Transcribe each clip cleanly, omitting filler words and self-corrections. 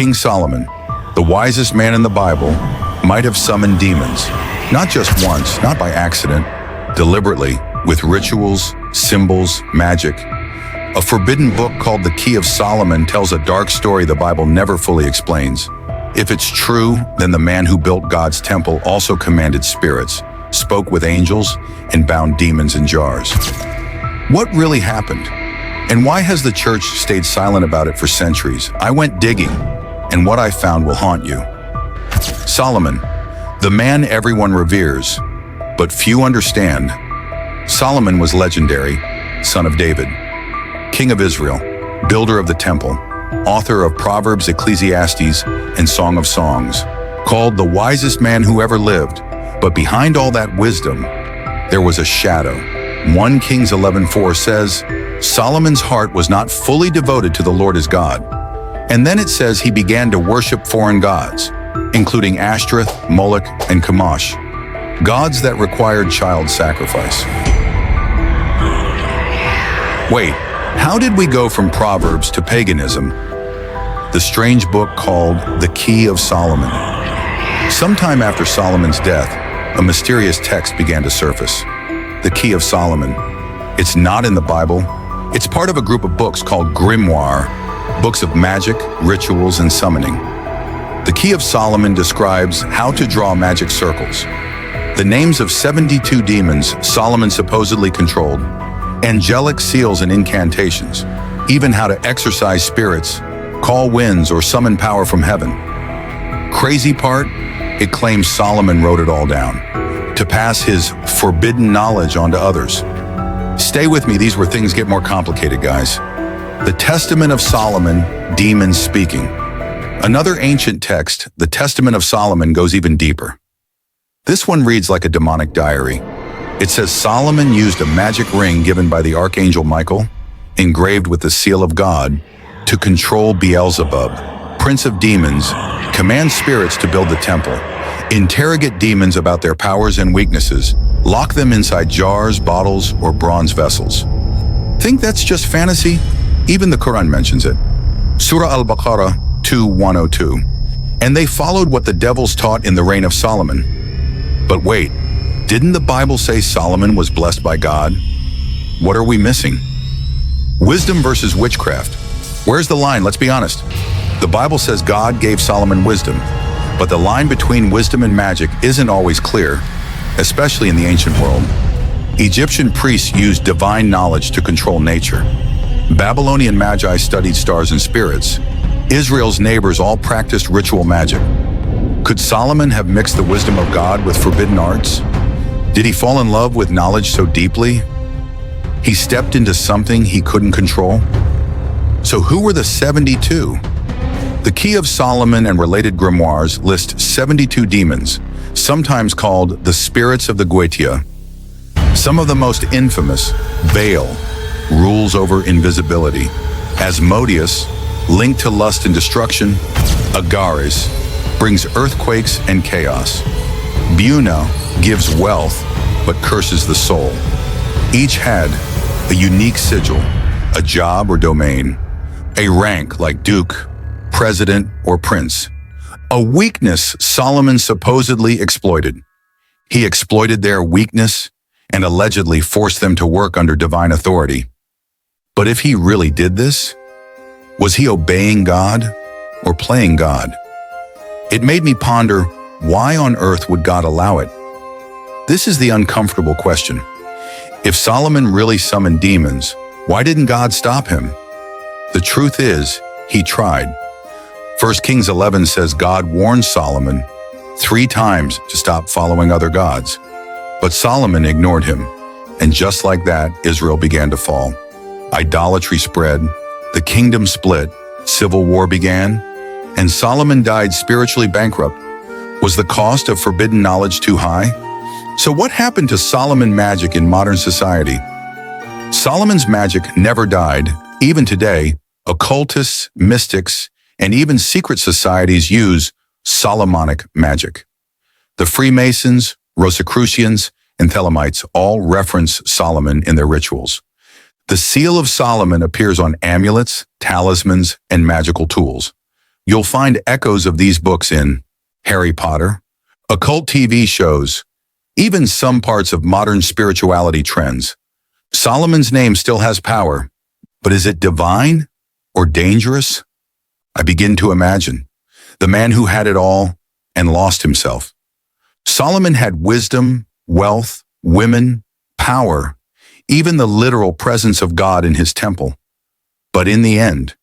King Solomon, the wisest man in the Bible, might have summoned demons, not just once, not by accident, deliberately, with rituals, symbols, magic. A forbidden book called The Key of Solomon tells a dark story the Bible never fully explains. If it's true, then the man who built God's temple also commanded spirits, spoke with angels, and bound demons in jars. What really happened? And why has the church stayed silent about it for centuries? I went digging, and what I found will haunt you. Solomon, the man everyone reveres, but few understand. Solomon was legendary, son of David, king of Israel, builder of the temple, author of Proverbs, Ecclesiastes, and Song of Songs, called the wisest man who ever lived. But behind all that wisdom, there was a shadow. 1 Kings 11:4 says, Solomon's heart was not fully devoted to the Lord his God. And then it says he began to worship foreign gods, including Ashtoreth, Moloch, and Chemosh, gods that required child sacrifice. Wait, how did we go from Proverbs to paganism? The strange book called The Key of Solomon. Sometime after Solomon's death, a mysterious text began to surface. The Key of Solomon. It's not in the Bible. It's part of a group of books called grimoire, books of magic, rituals, and summoning. The Key of Solomon describes how to draw magic circles, the names of 72 demons Solomon supposedly controlled, angelic seals and incantations, even how to exorcise spirits, call winds, or summon power from heaven. Crazy part? It claims Solomon wrote it all down, to pass his forbidden knowledge on to others. Stay with me, these were things get more complicated, guys. The Testament of Solomon, demons speaking. Another ancient text, the Testament of Solomon, goes even deeper. This one reads like a demonic diary. It says Solomon used a magic ring given by the archangel Michael, engraved with the seal of God, to control Beelzebub, prince of demons, command spirits to build the temple, interrogate demons about their powers and weaknesses, lock them inside jars, bottles, or bronze vessels. Think that's just fantasy? Even the Quran mentions it. Surah Al-Baqarah 2:102. And they followed what the devils taught in the reign of Solomon. But wait, didn't the Bible say Solomon was blessed by God? What are we missing? Wisdom versus witchcraft. Where's the line? Let's be honest. The Bible says God gave Solomon wisdom, but the line between wisdom and magic isn't always clear, especially in the ancient world. Egyptian priests used divine knowledge to control nature. Babylonian magi studied stars and spirits. Israel's neighbors all practiced ritual magic. Could Solomon have mixed the wisdom of God with forbidden arts? Did he fall in love with knowledge so deeply he stepped into something he couldn't control? So who were the 72? The Key of Solomon and related grimoires list 72 demons, sometimes called the spirits of the Goetia. Some of the most infamous: Baal, rules over invisibility; Asmodeus, linked to lust and destruction; Agares, brings earthquakes and chaos; Buna, gives wealth but curses the soul. Each had a unique sigil, a job or domain, a rank like duke, president, or prince. A weakness Solomon supposedly exploited. He exploited their weakness and allegedly forced them to work under divine authority. But if he really did this, was he obeying God or playing God? It made me ponder, why on earth would God allow it? This is the uncomfortable question. If Solomon really summoned demons, why didn't God stop him? The truth is, he tried. 1 Kings 11 says God warned Solomon 3 times to stop following other gods. But Solomon ignored him, and just like that, Israel began to fall. Idolatry spread, the kingdom split, civil war began, and Solomon died spiritually bankrupt. Was the cost of forbidden knowledge too high? So what happened to Solomon magic in modern society? Solomon's magic never died. Even today, occultists, mystics, and even secret societies use Solomonic magic. The Freemasons, Rosicrucians, and Thelemites all reference Solomon in their rituals. The seal of Solomon appears on amulets, talismans, and magical tools. You'll find echoes of these books in Harry Potter, occult TV shows, even some parts of modern spirituality trends. Solomon's name still has power, but is it divine or dangerous? I begin to imagine the man who had it all and lost himself. Solomon had wisdom, wealth, women, power, even the literal presence of God in his temple. But in the end,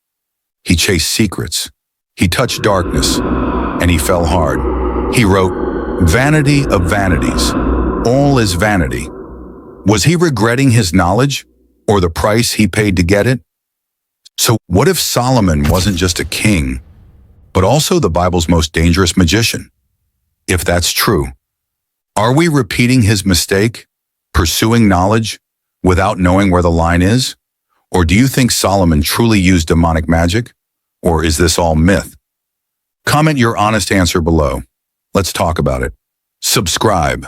he chased secrets, he touched darkness, and he fell hard. He wrote, "Vanity of vanities, all is vanity." Was he regretting his knowledge or the price he paid to get it? So what if Solomon wasn't just a king, but also the Bible's most dangerous magician? If that's true, are we repeating his mistake, pursuing knowledge without knowing where the line is? Or do you think Solomon truly used demonic magic? Or is this all myth? Comment your honest answer below. Let's talk about it. Subscribe